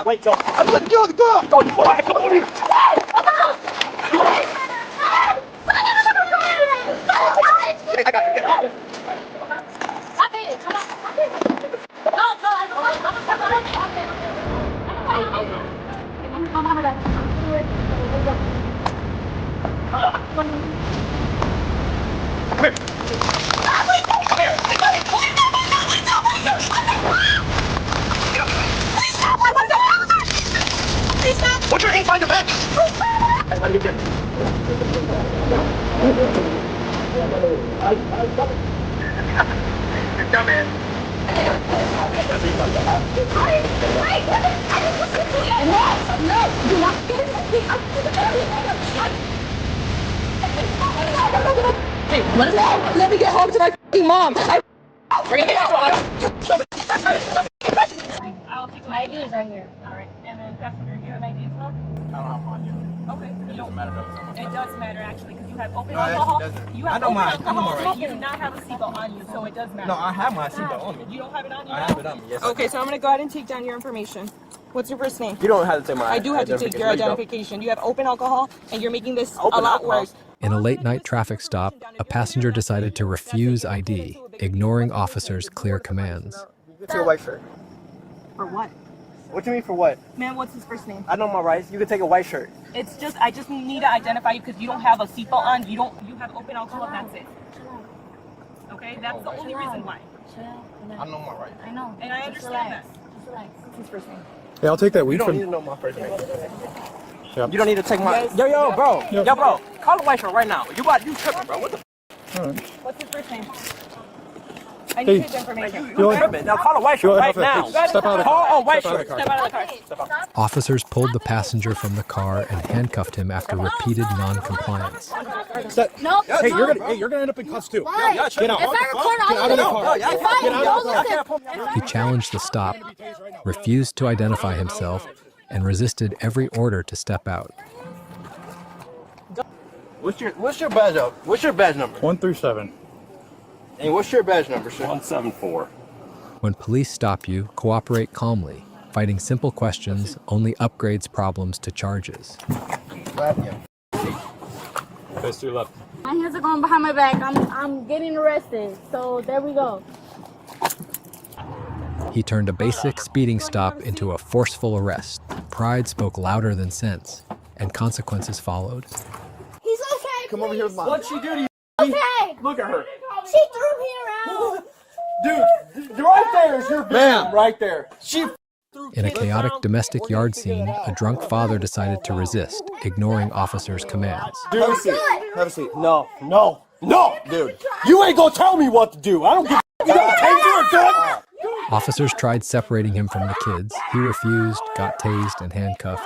Wait, go. I'm letting you on the ground. Go, come on. I got you. Put your hand behind your back! Hey, let me get You're dumb, man. Hey, let me get home to my f***ing mom! My ID is right here. Alright, and then passenger, you have ID as well? I don't have mine yet. Okay. It doesn't matter though. It does matter actually, because you have open alcohol. You have open alcohol. You do not have a seatbelt on you, so it does matter. No, I have my seatbelt on me. You don't have it on you? I have it on me, yes. Okay, so I'm going to go ahead and take down your information. What's your first name? You don't have to take my I do have to take your identification. You have open alcohol, and you're making this a lot worse. In a late-night traffic stop, a passenger decided to refuse ID, ignoring officers' clear commands. Get your white shirt. For what? What do you mean for what? Man, what's his first name? I know my rights. You can take a white shirt. It's just, I just need to identify you because you don't have a seatbelt on. You have open alcohol, and that's it. Okay, that's the only reason why. I know my rights. I know, and I understand that. What's his first name? Hey, I'll take that You weed don't from need to know my first name. Yep. You don't need to take my. Yo, bro. Yo, bro. Call the white shirt right now. You tripping, bro? What the? What's his first name? I need his information. Now call a white shirt right now. Step out of the car. Call a white Step out of shirt. the Step out of the car. Officers pulled the passenger from the car and handcuffed him after repeated non-compliance. No. Hey, you're gonna end up in cuffs too. Why? Get out. If I record, Get out of the car. Get out of the car. He challenged the stop, refused to identify himself, and resisted every order to step out. What's your badge up? What's your badge number? 1 through 7. And what's your badge number, sir? 174. When police stop you, cooperate calmly. Fighting simple questions only upgrades problems to charges. Face to your left. My hands are going behind my back. I'm getting arrested. So there we go. He turned a basic speeding stop into a forceful arrest. Pride spoke louder than sense, and consequences followed. He's okay. Come over here with mom. What'd she do to you? Okay. Look at her. She threw me around. Dude, right there is your victim. Right there. She In a chaotic domestic yard scene, a drunk father decided to resist, ignoring officers' commands. Dude, have a seat. Have a seat. No, dude. You ain't gonna tell me what to do. I don't give a. You got a taser or gun? Officers tried separating him from the kids. He refused, got tased, and handcuffed.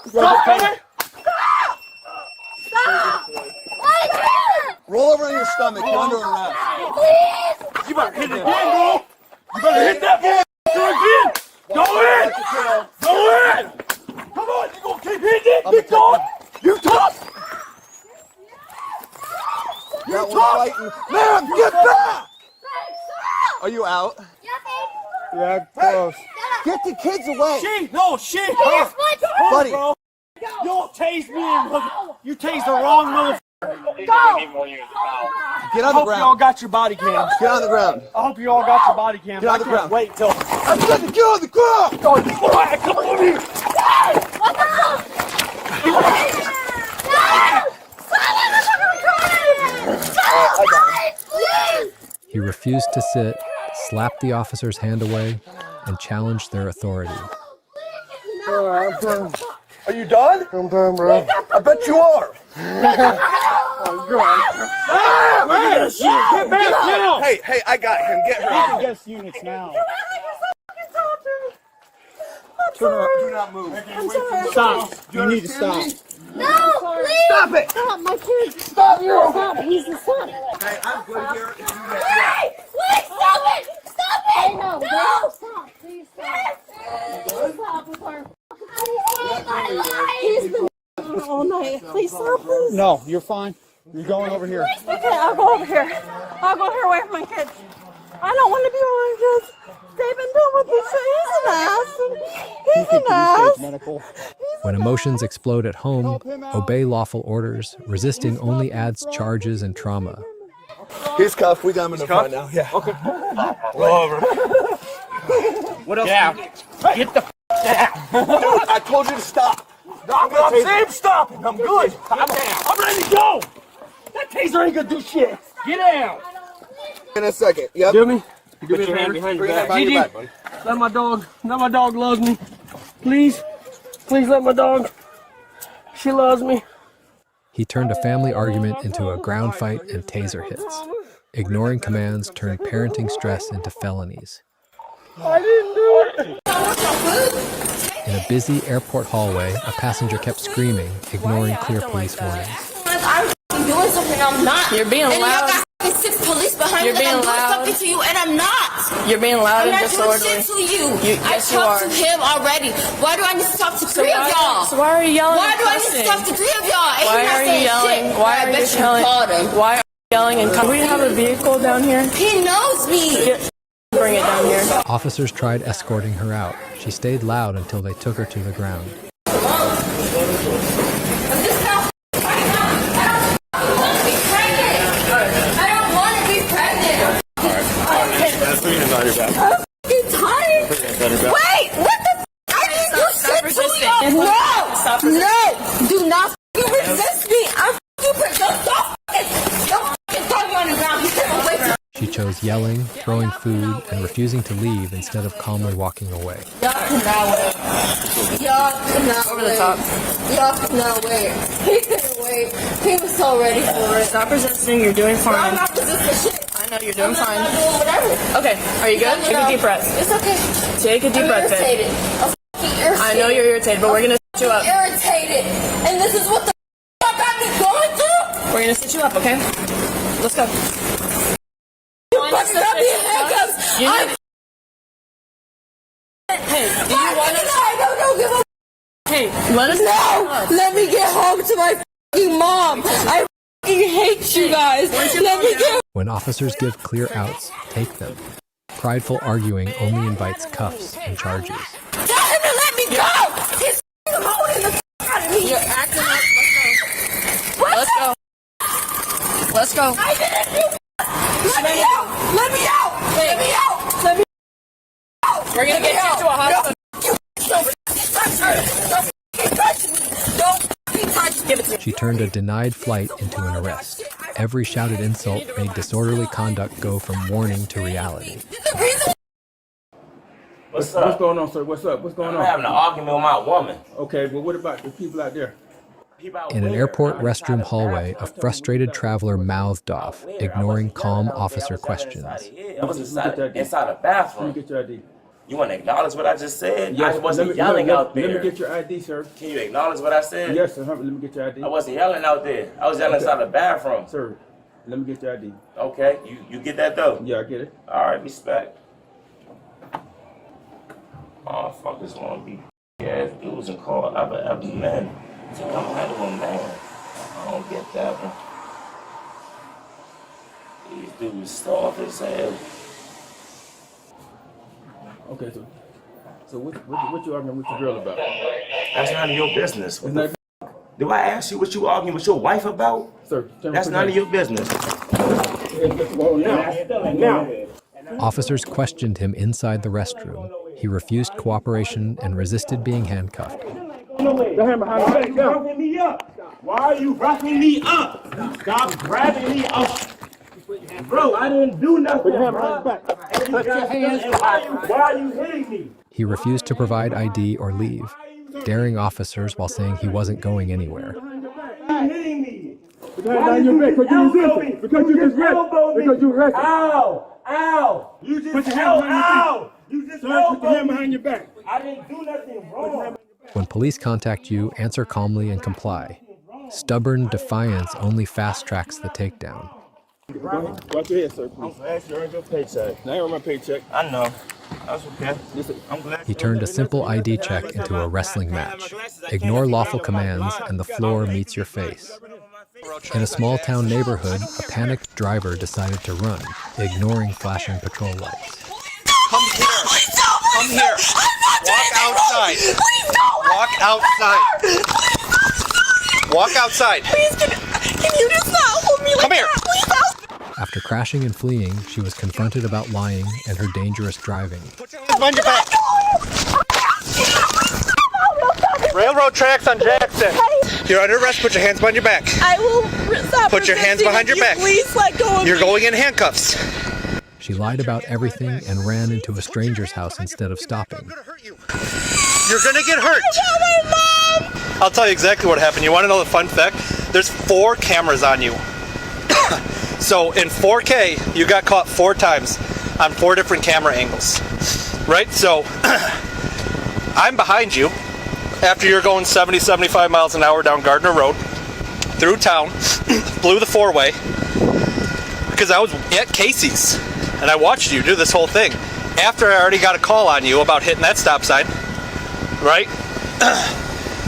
Stop! Roll over on your stomach. You're under arrest. Please. You better hit it again, bro. You better hit that boy again. Go in. Go in. Come on, you gonna keep hitting it? Keep going. You tough. You tough. Ma'am, get back! Are you out? Yeah, close. Get the kids away. She. Buddy. Bro. You don't tase me. You tased the wrong motherfucker. Get on I the hope ground. y'all got your body cams. Get on the ground. I hope you all got your body cams. Get on the I can't ground. wait till. I'm going to get on the ground. Come on here. He refused to sit, slapped the officer's hand away, and challenged their authority. Are you done? I'm done, bro. I bet you are. Get back down. Hey, I got him. Get her out. Against units now. Do not move. Stop. You need to stop. No, please. Stop it. Stop, my kids. Stop. Stop. He's the son. Hey, I'm good here. Wait, stop it. Stop it. No. Stop. Please stop. Please stop with her. He's the all night. Please stop this. No, you're fine. You're going over here. Okay, I'll go over here. I'll go here away from my kids. I don't want to be with my kids. They've been done with this shit. He's an ass. He's an ass. When emotions explode at home, obey lawful orders. Resisting only adds charges and trauma. He's cuffed. We got him in the front now. Yeah. Okay. Roll over. What else? Yeah. Get the down. Dude, I told you to stop. I'm saying stop. I'm good. I'm ready to go. That taser ain't gonna do shit. Get down. In a second. Yep. Do me? Do me a favor. Bring that behind your back, buddy. Let my dog loves me. Please let my dog. She loves me. He turned a family argument into a ground fight and taser hits. Ignoring commands turned parenting stress into felonies. I didn't do it. In a busy airport hallway, a passenger kept screaming, ignoring clear police warnings. I'm doing something I'm not. You're being and loud. And you got 6 police behind You're me being and I'm doing loud. something to you and I'm not. You're being loud I'm and not doing disorderly. shit to you. I Yes, you talked are. to him already. Why do I need to talk to 3 of y'all? So why are you yelling? Why and do I need to cussing? talk to 3 of y'all? And Why you're not are you saying yelling? shit? Why I are you bet you yelling? called him. Why are you yelling and cussing? We have a vehicle down here. He knows me. Bring it down here. Officers tried escorting her out. She stayed loud until they took her to the ground. That's three hands on your back. I'm tired. Wait, what the? I didn't do shit to you. No, do not resist me. I'm don't throw me on the ground. He's taking away from. She chose yelling, throwing food, and refusing to leave instead of calmly walking away. Y'all cannot wait. Y'all cannot Over the top. Y'all cannot wait. He couldn't wait. He was so ready for it. Stop resisting. You're doing I'm fine. not resisting shit. I know you're doing I'm fine. not doing whatever. Okay, are you good? Take a deep breath. It's okay. Take a deep I'm breath. Babe. irritated. I'm fucking irritated. I know you're irritated, but we're gonna sit you up. Irritated. And this is what the fuck I've been going through? We're gonna sit you up, okay? Let's go. You fucking got me in handcuffs. Hey, do you want to? I don't give a Hey, let us No! Let me get home to my fucking mom! I fucking hate you guys! Let me get. When officers give clear outs, take them. Prideful arguing only invites cuffs and charges. Tell him to let me go! He's holding the out of me! You're acting up. Let's go. Let's go. I didn't do. Let me out! Let me out! Let me out! Let me out! We're gonna get you to a hospital. She turned a denied flight into an arrest. Every shouted insult made disorderly conduct go from warning to reality. What's What's up? going on, sir? What's up? What's going I'm on? having an argument with my woman. Okay, but what about the people out there? In an airport restroom hallway, a frustrated traveler mouthed off, ignoring calm officer questions. I was inside the Let me bathroom. get your ID. You want to acknowledge what I just said? Yes, I wasn't let me- yelling let- out there. Let me get your ID, sir. Can you acknowledge what I said? Yes, sir. Let me get your ID. I wasn't yelling out there. I was yelling inside the bathroom. Sir, let me get your ID. Okay, you get that though? Yeah, I get it. All right, respect. Motherfuckers want to be ass dudes and call other men to come handle a man. I don't get that one. These dudes soft as hell. Okay, so what you arguing with your girl about? That's none of your business. It's not, Do I ask you what you arguing with your wife about? sir. That's none of your business. Officers questioned him inside the restroom. He refused cooperation and resisted being handcuffed. Roughing me up? Why are you roughing me up? Stop grabbing me up. Bro, I didn't do nothing. Put your hand behind your back. Put your hands why are you hitting me? He refused to provide ID or leave, daring officers while saying he wasn't going anywhere. Why are you hitting me? Put your hand behind your back because you resisted. Because you just resisted. Because you resisted. Ow! Ow! You just Put your hand behind your back. ow! You just Sir, put your hand elbowed me. behind your back. I didn't do nothing wrong. When police contact you, answer calmly and comply. Stubborn defiance only fast-tracks the takedown. Go ahead. Watch your head, sir, please. I'm fast, you earned your paycheck. Now I earn my paycheck. I know. That's okay. I'm glad. He turned a simple ID check into a wrestling match. Ignore lawful commands and the floor meets your face. In a small town neighborhood, a panicked driver decided to run, ignoring flashing patrol lights. Come here. Come here. Walk outside. Walk outside. Walk outside. Please, can you just not hold me like Come here. that? Please help. After crashing and fleeing, she was confronted about lying and her dangerous driving. Put your hands behind your back. Railroad tracks on Jackson. You're under arrest. Put your hands behind your back. I will stop. Put your hands behind your back. Please let go of You're me. going in handcuffs. She lied about everything and ran into a stranger's house instead of stopping. You're gonna get hurt. I'll tell you exactly what happened. You want to know the fun fact? There's 4 cameras on you. So in 4K, you got caught 4 times on 4 different camera angles. Right? So I'm behind you after you're going 70, 75 miles an hour down Gardner Road, through town, blew the 4-way, because I was at Casey's, and I watched you do this whole thing. After I already got a call on you about hitting that stop sign, right?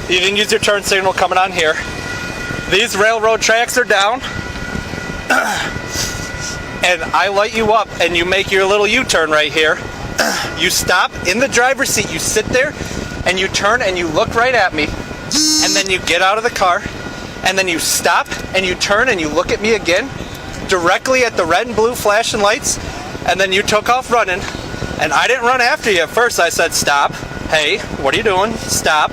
You didn't use your turn signal coming on here. These railroad tracks are down, and I light you up, and you make your little U-turn right here. You stop in the driver's seat, you sit there, and you turn and you look right at me, and then you get out of the car, and then you stop and you turn and you look at me again, directly at the red and blue flashing lights, and then you took off running. And I didn't run after you at first. I said, stop. Hey, what are you doing? Stop.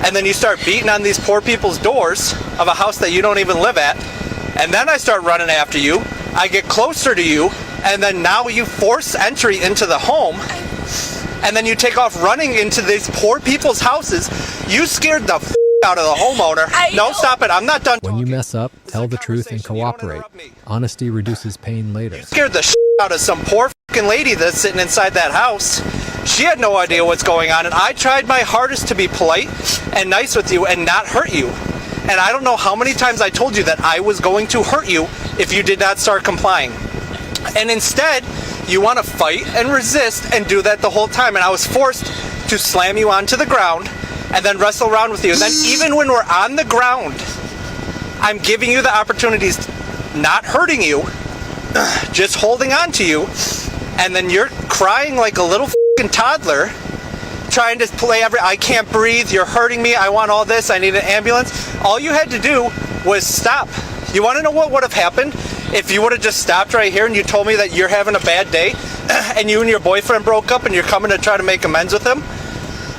And then you start beating on these poor people's doors of a house that you don't even live at. And then I start running after you. I get closer to you, and then now you force entry into the home, and then you take off running into these poor people's houses. You scared the out of the homeowner. No, stop it. I'm not done. When you mess up, tell the truth and cooperate. Honesty reduces pain later. You scared the out of some poor fucking lady that's sitting inside that house. She had no idea what's going on, and I tried my hardest to be polite and nice with you and not hurt you. And I don't know how many times I told you that I was going to hurt you if you did not start complying. And instead, you want to fight and resist and do that the whole time. And I was forced to slam you onto the ground and then wrestle around with you. And then even when we're on the ground, I'm giving you the opportunities, not hurting you, just holding on to you. And then you're crying like a little fucking toddler, trying to play I can't breathe, you're hurting me, I want all this, I need an ambulance. All you had to do was stop. You want to know what would have happened if you would have just stopped right here and you told me that you're having a bad day and you and your boyfriend broke up and you're coming to try to make amends with him?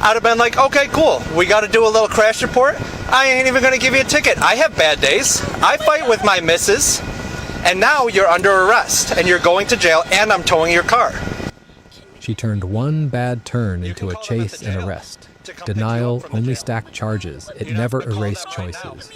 I'd have been like, okay, cool, we got to do a little crash report. I ain't even going to give you a ticket. I have bad days. I fight with my missus, and now you're under arrest and you're going to jail and I'm towing your car. She turned one bad turn into a chase and arrest. Denial only stacked charges. It never erased choices.